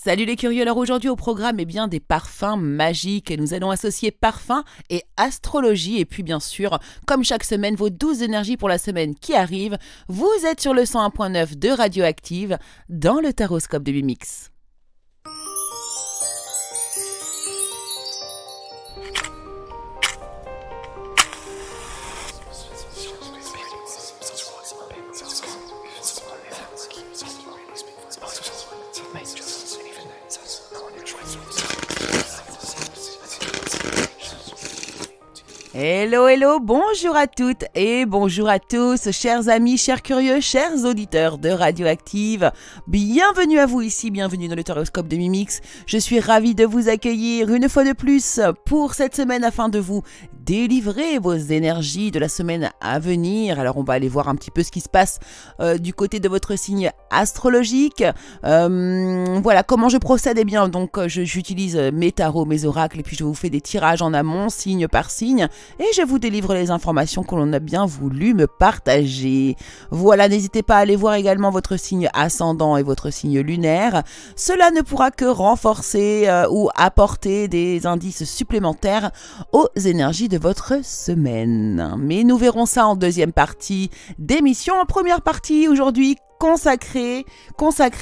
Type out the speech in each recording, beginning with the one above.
Salut les curieux, alors aujourd'hui au programme des parfums magiques et nous allons associer parfum et astrologie et puis bien sûr, comme chaque semaine, vos 12 énergies pour la semaine qui arrive. Vous êtes sur le 101.9 de Radioactive dans le taroscope de Mimix. Hello, bonjour à toutes et bonjour à tous, chers amis, chers curieux, chers auditeurs de Radioactive. Bienvenue à vous ici, bienvenue dans le taroscope de Mimix. Je suis ravie de vous accueillir une fois de plus pour cette semaine afin de vous délivrer vos énergies de la semaine à venir. Alors on va aller voir un petit peu ce qui se passe du côté de votre signe astrologique. Voilà comment je procède. Eh bien donc j'utilise mes tarots, mes oracles et puis je vous fais des tirages en amont, signe par signe. Et je vous délivre les informations que l'on a bien voulu me partager. Voilà, n'hésitez pas à aller voir également votre signe ascendant et votre signe lunaire. Cela ne pourra que renforcer ou apporter des indices supplémentaires aux énergies de votre semaine. Mais nous verrons ça en deuxième partie d'émission. En première partie, aujourd'hui, consacré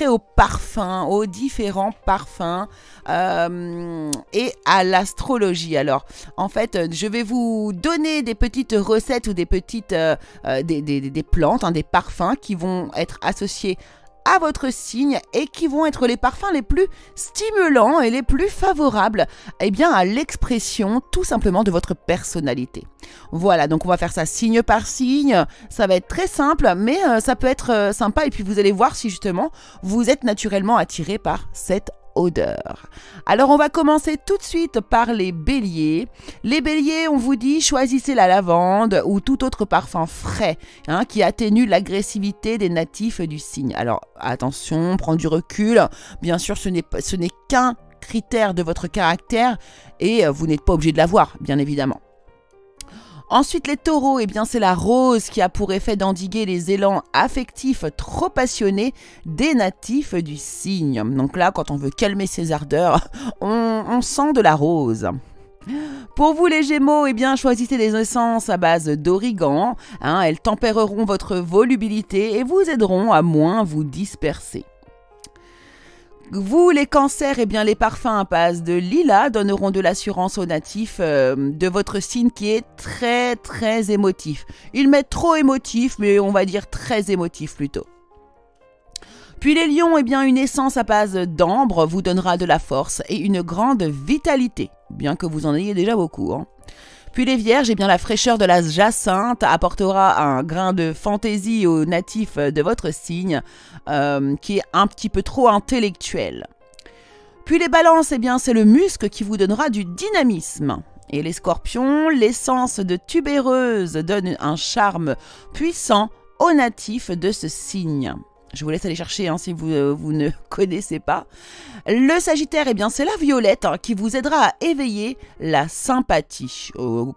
aux parfums, aux différents parfums et à l'astrologie. Alors, en fait, je vais vous donner des petites recettes ou des petites des plantes, des parfums qui vont être associés à votre signe et qui vont être les parfums les plus stimulants et les plus favorables à l'expression tout simplement de votre personnalité. Voilà, donc on va faire ça signe par signe, ça va être très simple mais ça peut être sympa et puis vous allez voir si justement vous êtes naturellement attiré par cette odeur. Alors on va commencer tout de suite par les béliers. Les béliers, on vous dit choisissez la lavande ou tout autre parfum frais qui atténue l'agressivité des natifs du signe. Alors attention, prends du recul. Bien sûr, ce n'est qu'un critère de votre caractère et vous n'êtes pas obligé de l'avoir, bien évidemment. Ensuite, les taureaux, c'est la rose qui a pour effet d'endiguer les élans affectifs trop passionnés des natifs du signe. Donc là, quand on veut calmer ses ardeurs, on sent de la rose. Pour vous les gémeaux, choisissez des essences à base d'origan. Elles tempéreront votre volubilité et vous aideront à moins vous disperser. Vous, les cancers, les parfums à base de lilas donneront de l'assurance aux natifs de votre signe qui est très très émotif. Ils mettent trop émotif, mais on va dire très émotif plutôt. Puis les lions, une essence à base d'ambre vous donnera de la force et une grande vitalité, bien que vous en ayez déjà beaucoup. Puis les vierges, la fraîcheur de la jacinthe apportera un grain de fantaisie aux natifs de votre signe qui est un petit peu trop intellectuel. Puis les balances, c'est le musc qui vous donnera du dynamisme. Et les scorpions, l'essence de tubéreuse donne un charme puissant aux natifs de ce signe. Je vous laisse aller chercher si vous ne connaissez pas. Le Sagittaire, c'est la violette qui vous aidera à éveiller la sympathie.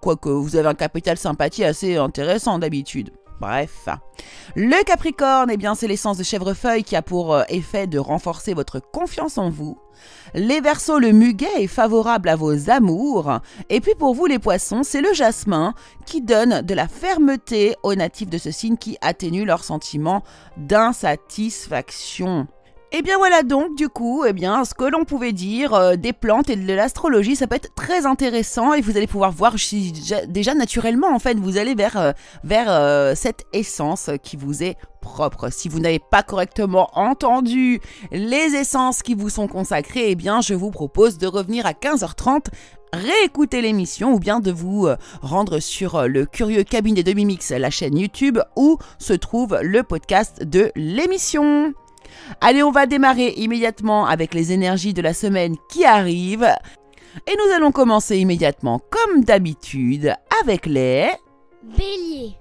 Quoique vous avez un capital sympathie assez intéressant d'habitude. Bref. Le Capricorne, c'est l'essence de chèvrefeuille qui a pour effet de renforcer votre confiance en vous. Les Verseaux, le muguet est favorable à vos amours. Et puis pour vous les Poissons, c'est le jasmin qui donne de la fermeté aux natifs de ce signe qui atténue leurs sentiments d'insatisfaction. Et bien voilà donc du coup, ce que l'on pouvait dire des plantes et de l'astrologie, ça peut être très intéressant et vous allez pouvoir voir si déjà naturellement en fait vous allez vers cette essence qui vous est propre. Si vous n'avez pas correctement entendu les essences qui vous sont consacrées, je vous propose de revenir à 15h30, réécouter l'émission ou bien de vous rendre sur le curieux cabinet de Mimix, la chaîne YouTube où se trouve le podcast de l'émission. Allez, on va démarrer immédiatement avec les énergies de la semaine qui arrivent. Et nous allons commencer immédiatement, comme d'habitude, avec les... Bélier.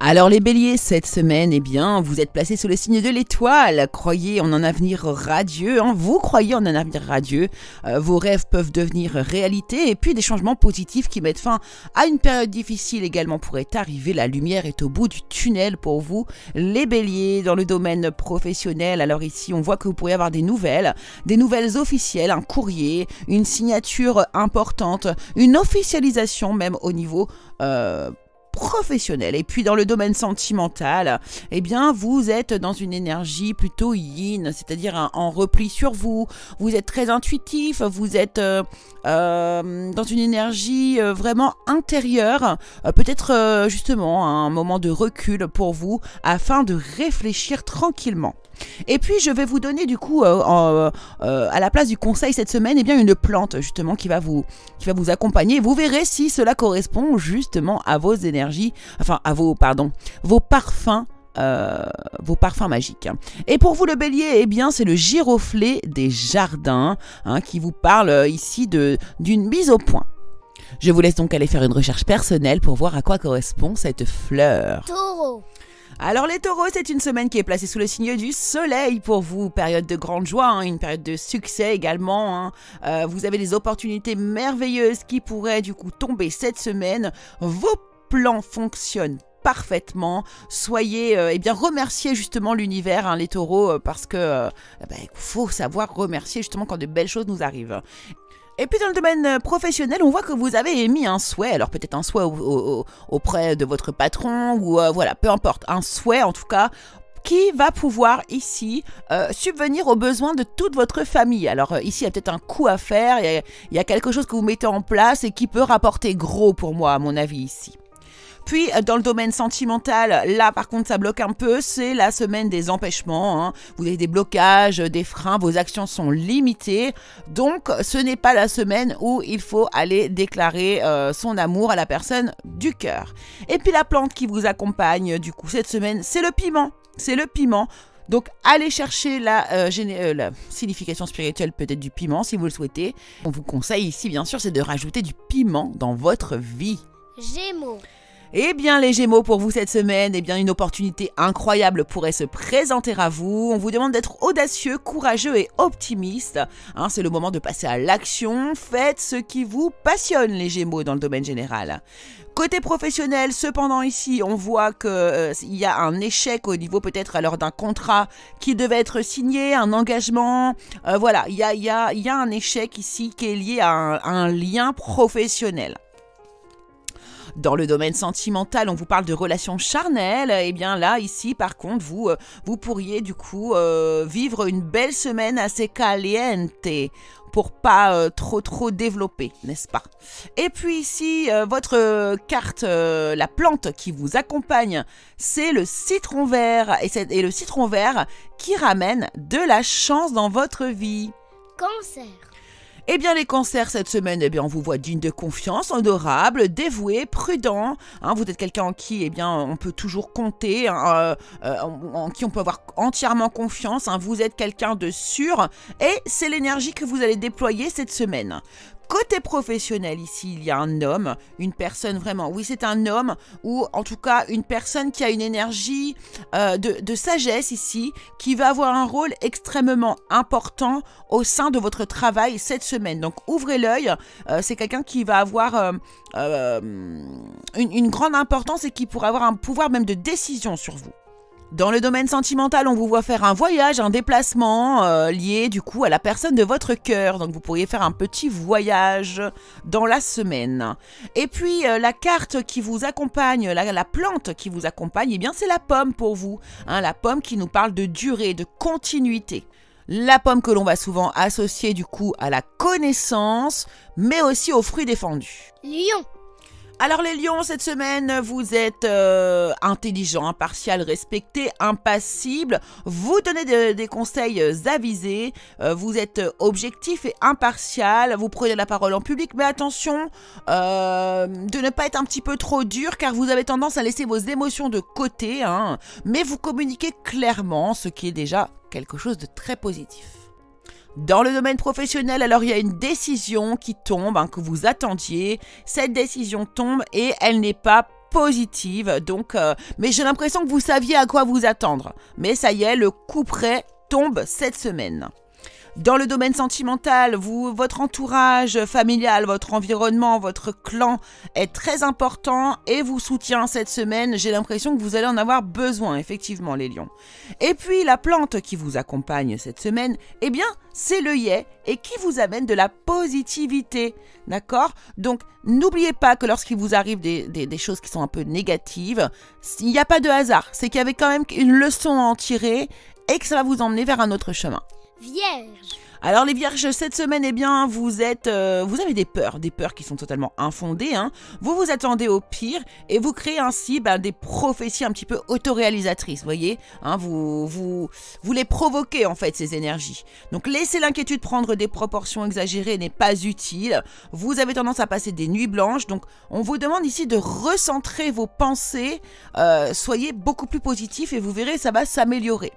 Alors les béliers, cette semaine, eh bien, vous êtes placés sous le signe de l'étoile. Croyez en un avenir radieux, hein. Vous croyez en un avenir radieux. Vos rêves peuvent devenir réalité et puis des changements positifs qui mettent fin à une période difficile également pourraient arriver. La lumière est au bout du tunnel pour vous, les béliers, dans le domaine professionnel. Alors ici, on voit que vous pourriez avoir des nouvelles officielles, un courrier, une signature importante, une officialisation même au niveau professionnel. Et puis dans le domaine sentimental, eh bien vous êtes dans une énergie plutôt yin, c'est-à-dire en repli sur vous. Vous êtes très intuitif, vous êtes dans une énergie vraiment intérieure, peut-être justement un moment de recul pour vous afin de réfléchir tranquillement. Et puis je vais vous donner du coup à la place du conseil cette semaine, eh bien une plante justement qui va vous accompagner. Vous verrez si cela correspond justement à vos énergies, enfin à vos parfums magiques. Et pour vous le bélier, eh bien c'est le giroflée des jardins qui vous parle ici d'une mise au point. Je vous laisse donc aller faire une recherche personnelle pour voir à quoi correspond cette fleur. Taureau. Alors les taureaux, c'est une semaine qui est placée sous le signe du soleil pour vous, période de grande joie, une période de succès également. Vous avez des opportunités merveilleuses qui pourraient du coup tomber cette semaine. Vos plans fonctionnent parfaitement. Soyez remerciez justement l'univers, les taureaux, parce que faut savoir remercier justement quand de belles choses nous arrivent. Et puis dans le domaine professionnel, on voit que vous avez émis un souhait, alors peut-être un souhait auprès de votre patron, ou peu importe, un souhait en tout cas, qui va pouvoir ici subvenir aux besoins de toute votre famille. Alors ici, il y a peut-être un coup à faire, il y a quelque chose que vous mettez en place et qui peut rapporter gros pour moi, à mon avis ici. Puis, dans le domaine sentimental, là, par contre, ça bloque un peu. C'est la semaine des empêchements. Vous avez des blocages, des freins. Vos actions sont limitées. Donc, ce n'est pas la semaine où il faut aller déclarer son amour à la personne du cœur. Et puis, la plante qui vous accompagne, du coup, cette semaine, c'est le piment. C'est le piment. Donc, allez chercher la signification spirituelle peut-être du piment, si vous le souhaitez. On vous conseille ici, bien sûr, c'est de rajouter du piment dans votre vie. Gémeaux. Eh bien les Gémeaux, pour vous cette semaine, eh bien une opportunité incroyable pourrait se présenter à vous. On vous demande d'être audacieux, courageux et optimiste. C'est le moment de passer à l'action. Faites ce qui vous passionne les Gémeaux dans le domaine général. Côté professionnel, cependant ici, on voit qu'il y a un échec au niveau peut-être lors d'un contrat qui devait être signé, un engagement. Il y a un échec ici qui est lié à un lien professionnel. Dans le domaine sentimental, on vous parle de relations charnelles. Eh bien là, ici, par contre, vous pourriez du coup vivre une belle semaine assez caliente pour pas trop développer, n'est-ce pas? Et puis ici, votre carte, la plante qui vous accompagne, c'est le citron vert. Et le citron vert qui ramène de la chance dans votre vie. Cancer. Eh bien, les cancers cette semaine, on vous voit digne de confiance, adorable, dévoué, prudent. Vous êtes quelqu'un en qui, on peut toujours compter, en qui on peut avoir entièrement confiance. Vous êtes quelqu'un de sûr et c'est l'énergie que vous allez déployer cette semaine. Côté professionnel, ici, il y a un homme, une personne vraiment, oui, c'est un homme, ou en tout cas une personne qui a une énergie de sagesse ici, qui va avoir un rôle extrêmement important au sein de votre travail cette semaine. Donc, ouvrez l'œil, c'est quelqu'un qui va avoir une grande importance et qui pourra avoir un pouvoir même de décision sur vous. Dans le domaine sentimental, on vous voit faire un voyage, un déplacement lié du coup à la personne de votre cœur. Donc vous pourriez faire un petit voyage dans la semaine. Et puis la carte qui vous accompagne, la plante qui vous accompagne, eh bien c'est la pomme pour vous. La pomme qui nous parle de durée, de continuité. La pomme que l'on va souvent associer du coup à la connaissance, mais aussi aux fruits défendus. Lion. Alors les lions, cette semaine, vous êtes intelligent, impartial, respecté, impassible. Vous donnez des conseils avisés. Vous êtes objectif et impartial. Vous prenez la parole en public, mais attention de ne pas être un petit peu trop dur, car vous avez tendance à laisser vos émotions de côté. Mais vous communiquez clairement, ce qui est déjà quelque chose de très positif. Dans le domaine professionnel, alors il y a une décision qui tombe, que vous attendiez. Cette décision tombe et elle n'est pas positive. Donc, mais j'ai l'impression que vous saviez à quoi vous attendre. Mais ça y est, le coup près tombe cette semaine. Dans le domaine sentimental, votre entourage familial, votre environnement, votre clan est très important et vous soutient cette semaine. J'ai l'impression que vous allez en avoir besoin, effectivement, les lions. Et puis, la plante qui vous accompagne cette semaine, eh bien, c'est l'œillet et qui vous amène de la positivité. D'accord? Donc, n'oubliez pas que lorsqu'il vous arrive des choses qui sont un peu négatives, il n'y a pas de hasard. C'est qu'il y avait quand même une leçon à en tirer et que ça va vous emmener vers un autre chemin. Vierge. Alors les vierges, cette semaine, eh bien, vous avez des peurs qui sont totalement infondées. Hein. Vous vous attendez au pire et vous créez ainsi des prophéties un petit peu autoréalisatrices, voyez. Hein, vous les provoquez en fait ces énergies. Donc laisser l'inquiétude prendre des proportions exagérées n'est pas utile. Vous avez tendance à passer des nuits blanches, donc on vous demande ici de recentrer vos pensées. Soyez beaucoup plus positif et vous verrez, ça va s'améliorer.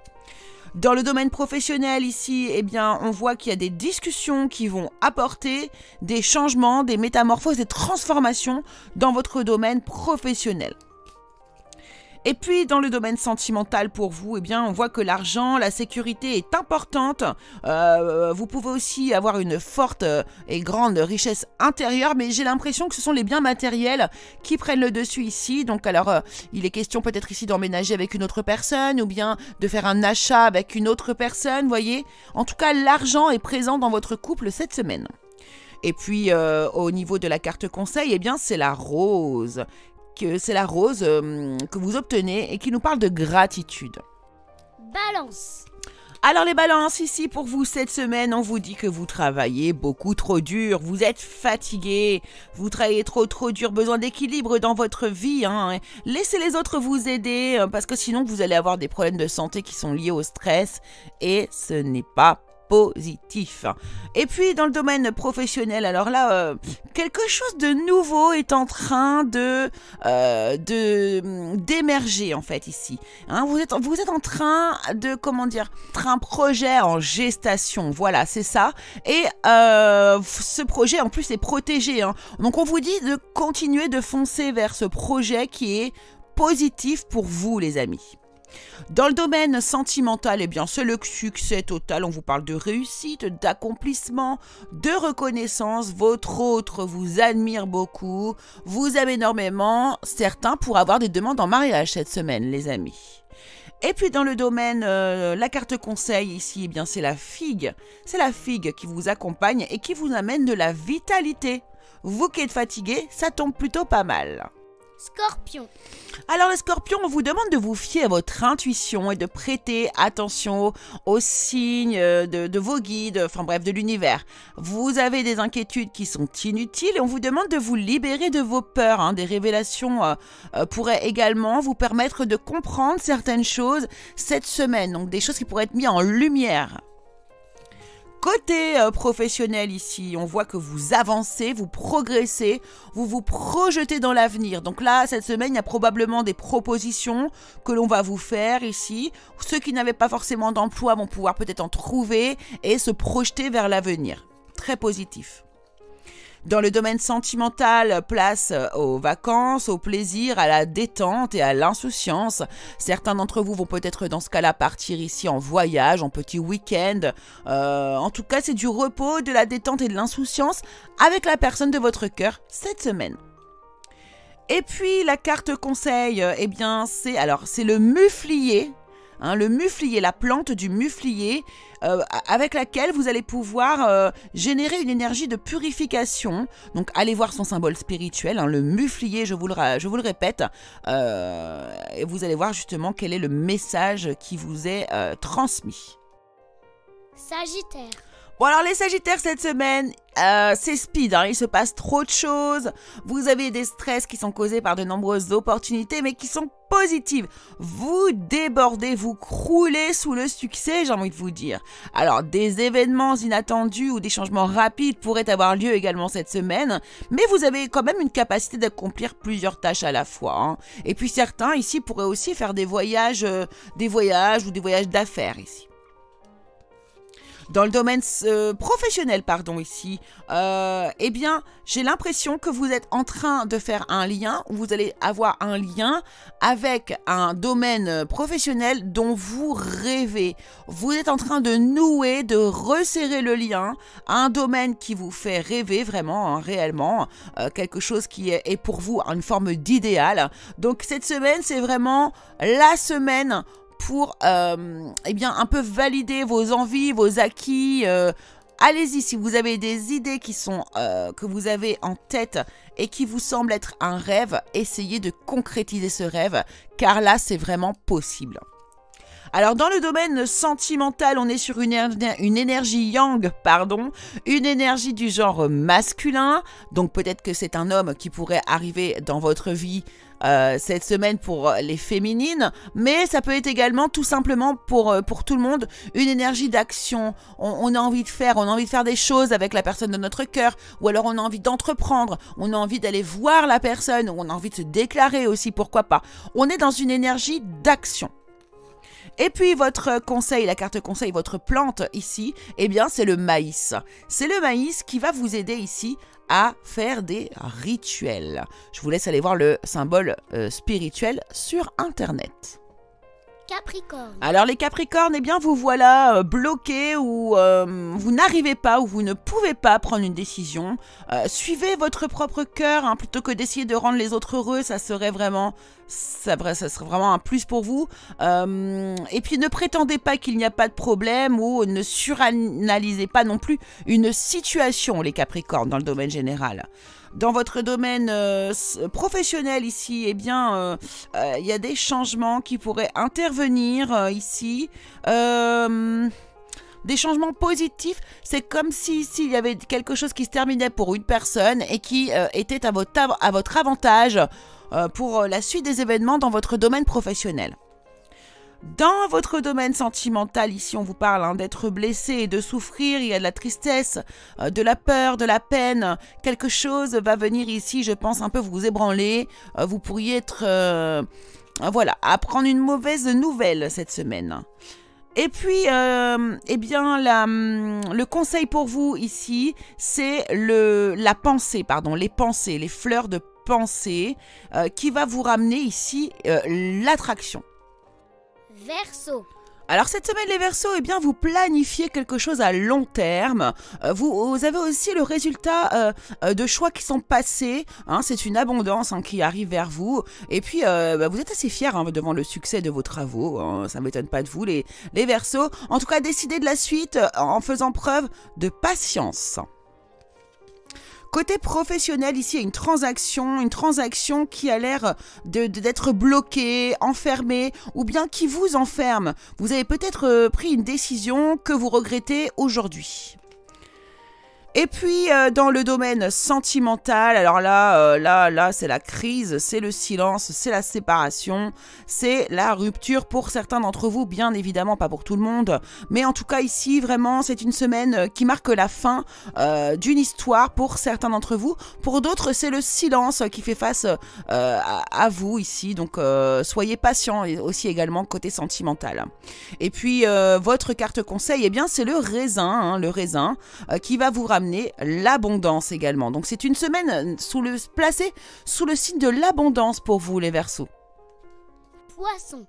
Dans le domaine professionnel ici, eh bien, on voit qu'il y a des discussions qui vont apporter des changements, des métamorphoses, des transformations dans votre domaine professionnel. Et puis, dans le domaine sentimental pour vous, eh bien, on voit que l'argent, la sécurité est importante. Vous pouvez aussi avoir une forte et grande richesse intérieure, mais j'ai l'impression que ce sont les biens matériels qui prennent le dessus ici. Donc, alors, il est question peut-être ici d'emménager avec une autre personne ou bien de faire un achat avec une autre personne, voyez. En tout cas, l'argent est présent dans votre couple cette semaine. Et puis, au niveau de la carte conseil, eh bien, c'est la rose. C'est la rose que vous obtenez et qui nous parle de gratitude. Balance. Alors les balances, ici pour vous cette semaine, on vous dit que vous travaillez beaucoup trop dur, vous êtes fatigué, vous travaillez trop dur, besoin d'équilibre dans votre vie. Hein. Laissez les autres vous aider parce que sinon vous allez avoir des problèmes de santé qui sont liés au stress et ce n'est pas positif. Et puis dans le domaine professionnel, alors là, quelque chose de nouveau est en train d'émerger en fait ici. Hein, vous êtes en train de, un projet en gestation, voilà, c'est ça. Et ce projet en plus est protégé. Hein. Donc on vous dit de continuer de foncer vers ce projet qui est positif pour vous les amis. Dans le domaine sentimental, eh bien, c'est le succès total. On vous parle de réussite, d'accomplissement, de reconnaissance. Votre autre vous admire beaucoup, vous aime énormément. Certains pourraient avoir des demandes en mariage cette semaine, les amis. Et puis dans le domaine, la carte conseil ici, eh bien, c'est la figue. C'est la figue qui vous accompagne et qui vous amène de la vitalité. Vous qui êtes fatigué, ça tombe plutôt pas mal. Scorpion. Alors les scorpions, on vous demande de vous fier à votre intuition et de prêter attention aux signes de vos guides, enfin bref, de l'univers. Vous avez des inquiétudes qui sont inutiles et on vous demande de vous libérer de vos peurs. Hein. Des révélations pourraient également vous permettre de comprendre certaines choses cette semaine, donc des choses qui pourraient être mises en lumière. Côté professionnel ici, on voit que vous avancez, vous progressez, vous vous projetez dans l'avenir. Donc là, cette semaine, il y a probablement des propositions que l'on va vous faire ici. Ceux qui n'avaient pas forcément d'emploi vont pouvoir peut-être en trouver et se projeter vers l'avenir. Très positif. Dans le domaine sentimental, place aux vacances, au plaisir, à la détente et à l'insouciance. Certains d'entre vous vont peut-être dans ce cas-là partir ici en voyage, en petit week-end. En tout cas, c'est du repos, de la détente et de l'insouciance avec la personne de votre cœur cette semaine. Et puis, la carte conseil, eh bien, c'est le muflier. Hein, le muflier, la plante du muflier, avec laquelle vous allez pouvoir générer une énergie de purification. Donc allez voir son symbole spirituel, hein, le muflier, je vous le répète, et vous allez voir justement quel est le message qui vous est transmis. Sagittaire. Bon alors les Sagittaires cette semaine, c'est speed, hein, il se passe trop de choses, vous avez des stress qui sont causés par de nombreuses opportunités mais qui sont positives. Vous débordez, vous croulez sous le succès, j'ai envie de vous dire. Alors des événements inattendus ou des changements rapides pourraient avoir lieu également cette semaine, mais vous avez quand même une capacité d'accomplir plusieurs tâches à la fois. Hein. Et puis certains ici pourraient aussi faire des voyages ou des voyages d'affaires ici. Dans le domaine professionnel, pardon, ici, eh bien, j'ai l'impression que vous êtes en train de faire un lien, ou vous allez avoir un lien avec un domaine professionnel dont vous rêvez. Vous êtes en train de nouer, de resserrer le lien à un domaine qui vous fait rêver vraiment, hein, réellement, quelque chose qui est pour vous une forme d'idéal. Donc cette semaine, c'est vraiment la semaine pour eh bien, un peu valider vos envies, vos acquis. Allez-y, si vous avez des idées qui sont, que vous avez en tête et qui vous semblent être un rêve, essayez de concrétiser ce rêve, car là, c'est vraiment possible. Alors dans le domaine sentimental, on est sur une énergie yang, pardon, une énergie du genre masculin. Donc peut-être que c'est un homme qui pourrait arriver dans votre vie cette semaine pour les féminines, mais ça peut être également tout simplement pour tout le monde une énergie d'action. On a envie de faire des choses avec la personne de notre cœur, ou alors on a envie d'entreprendre, on a envie d'aller voir la personne, ou on a envie de se déclarer aussi, pourquoi pas. On est dans une énergie d'action. Et puis votre conseil, la carte conseil, votre plante ici, eh bien c'est le maïs. C'est le maïs qui va vous aider ici à faire des rituels. Je vous laisse aller voir le symbole spirituel sur internet. Capricorne. Alors les Capricornes, eh bien vous voilà bloqués ou vous n'arrivez pas ou vous ne pouvez pas prendre une décision. Suivez votre propre cœur, hein, plutôt que d'essayer de rendre les autres heureux, ça serait vraiment un plus pour vous. Et puis ne prétendez pas qu'il n'y a pas de problème ou ne suranalysez pas non plus une situation, les Capricornes, dans le domaine général. Dans votre domaine professionnel ici, eh bien, il y a des changements qui pourraient intervenir ici. Des changements positifs, c'est comme s'il y avait quelque chose qui se terminait pour une personne et qui était à votre avantage pour la suite des événements dans votre domaine professionnel. Dans votre domaine sentimental, ici on vous parle d'être blessé et de souffrir, il y a de la tristesse, de la peur, de la peine. Quelque chose va venir ici, je pense, un peu vous ébranler. Vous pourriez être, voilà, apprendre une mauvaise nouvelle cette semaine. Et puis, eh bien, le conseil pour vous ici, c'est la pensée, pardon, les pensées, les fleurs de pensée qui va vous ramener ici l'attraction. Verseau. Alors cette semaine les Verseaux, eh bien vous planifiez quelque chose à long terme. Vous avez aussi le résultat de choix qui sont passés. Hein, c'est une abondance qui arrive vers vous. Et puis vous êtes assez fiers devant le succès de vos travaux. Hein, ça ne m'étonne pas de vous les Verseaux. En tout cas, décidez de la suite en faisant preuve de patience. Côté professionnel, ici, il y a une transaction qui a l'air d'être bloquée, enfermée, ou bien qui vous enferme. Vous avez peut-être pris une décision que vous regrettez aujourd'hui. Et puis, dans le domaine sentimental, alors là, c'est la crise, c'est le silence, c'est la séparation, c'est la rupture pour certains d'entre vous, bien évidemment pas pour tout le monde, mais en tout cas ici, vraiment, c'est une semaine qui marque la fin d'une histoire pour certains d'entre vous. Pour d'autres, c'est le silence qui fait face à vous ici, donc soyez patients aussi également côté sentimental. Et puis, votre carte conseil, eh bien, c'est le raisin, qui va vous ramener l'abondance également. Donc c'est une semaine placée sous le signe de l'abondance pour vous les Verseaux. Poisson.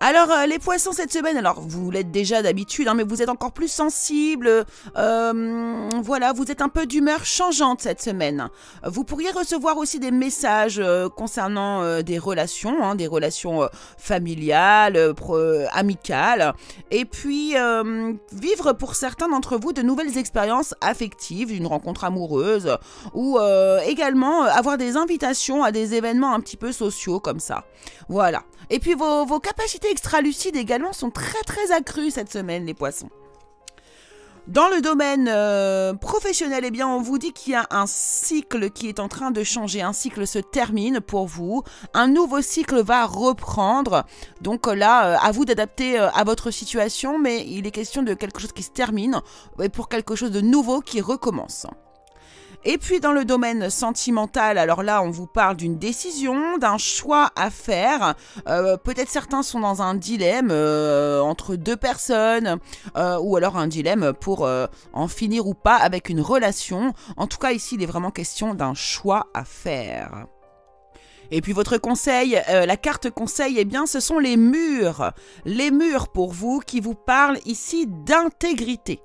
Alors les poissons cette semaine, alors vous l'êtes déjà d'habitude, mais vous êtes encore plus sensible, voilà, vous êtes un peu d'humeur changeante cette semaine. Vous pourriez recevoir aussi des messages concernant des relations familiales, amicales, et puis vivre pour certains d'entre vous de nouvelles expériences affectives, une rencontre amoureuse, ou également avoir des invitations à des événements un petit peu sociaux comme ça. Voilà. Et puis vos capacités extra-lucides également sont très très accrues cette semaine les poissons. Dans le domaine professionnel, eh bien, on vous dit qu'il y a un cycle qui est en train de changer. Un cycle se termine pour vous. Un nouveau cycle va reprendre. Donc là, à vous d'adapter à votre situation, mais il est question de quelque chose qui se termine et pour quelque chose de nouveau qui recommence. Et puis dans le domaine sentimental, alors là on vous parle d'une décision, d'un choix à faire. Peut-être certains sont dans un dilemme entre deux personnes ou alors un dilemme pour en finir ou pas avec une relation. En tout cas ici il est vraiment question d'un choix à faire. Et puis votre conseil, la carte conseil, eh bien ce sont les murs. Les murs pour vous qui vous parlent ici d'intégrité.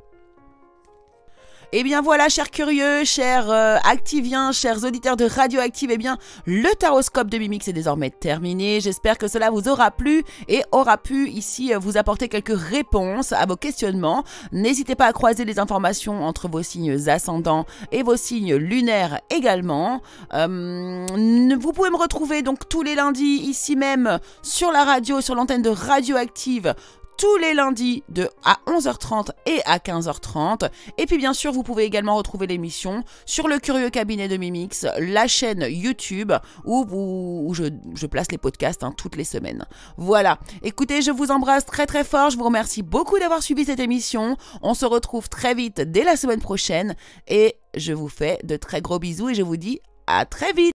Eh bien voilà, chers curieux, chers activiens, chers auditeurs de Radioactive, eh bien le taroscope de Mimix est désormais terminé. J'espère que cela vous aura plu et aura pu ici vous apporter quelques réponses à vos questionnements. N'hésitez pas à croiser les informations entre vos signes ascendants et vos signes lunaires également. Vous pouvez me retrouver donc tous les lundis ici même sur la radio, sur l'antenne de Radioactive, tous les lundis à 11h30 et à 15h30. Et puis bien sûr, vous pouvez également retrouver l'émission sur le Curieux Cabinet de Mimix, la chaîne YouTube où je place les podcasts toutes les semaines. Voilà, écoutez, je vous embrasse très très fort, je vous remercie beaucoup d'avoir suivi cette émission. On se retrouve très vite dès la semaine prochaine et je vous fais de très gros bisous et je vous dis à très vite.